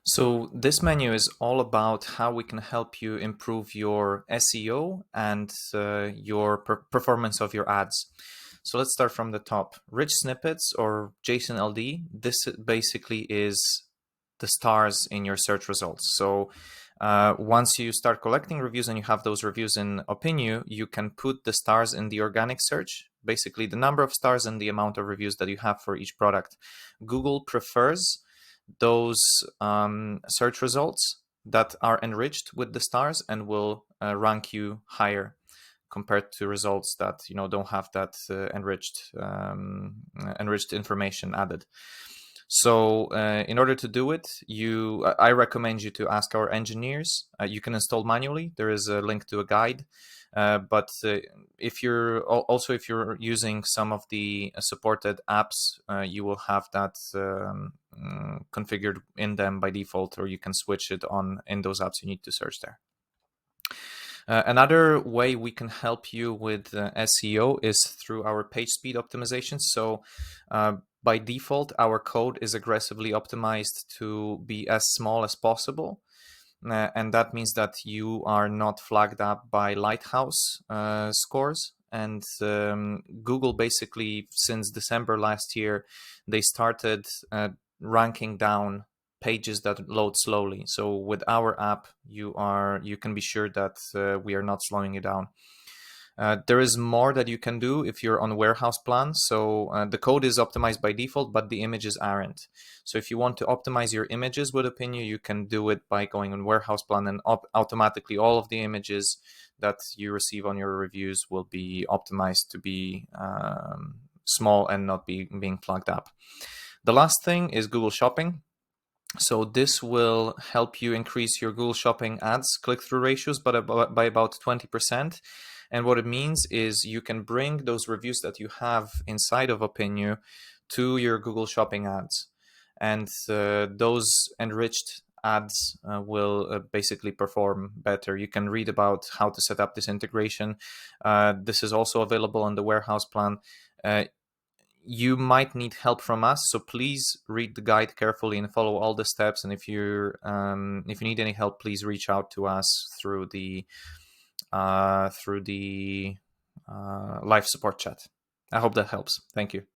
So this menu is all about how we can help you improve your SEO and your performance of your ads. So let's start from the top. Rich Snippets or JSON LD, this basically is the stars in your search results. So once you start collecting reviews and you have those reviews in Opinew, you can put the stars in the organic search, basically the number of stars and the amount of reviews that you have for each product. Google prefers those search results that are enriched with the stars and will rank you higher compared to results that don't have that enriched information added. So in order to do it, I recommend you to ask our engineers. You can install manually. There is a link to a guide. But if you're using some of the supported apps, you will have that configured in them by default, or you can switch it on in those apps. You need to search there. Another way we can help you with SEO is through our page speed optimization. So by default, our code is aggressively optimized to be as small as possible. And that means that you are not flagged up by Lighthouse scores. And Google basically, since December last year, they started ranking down pages that load slowly. So with our app, you can be sure that we are not slowing you down. There is more that you can do if you're on warehouse plan. So the code is optimized by default, but the images aren't. So if you want to optimize your images with Opinew, you can do it by going on warehouse plan, and automatically all of the images that you receive on your reviews will be optimized to be small and not being flagged up. The last thing is Google Shopping. So this will help you increase your Google Shopping ads click-through ratios by about 20%. And what it means is you can bring those reviews that you have inside of Opinew to your Google Shopping ads. And those enriched ads will basically perform better. You can read about how to set up this integration. This is also available on the warehouse plan. You might need help from us, so please read the guide carefully and follow all the steps. And if you need any help, please reach out to us through the live support chat. I hope that helps. Thank you.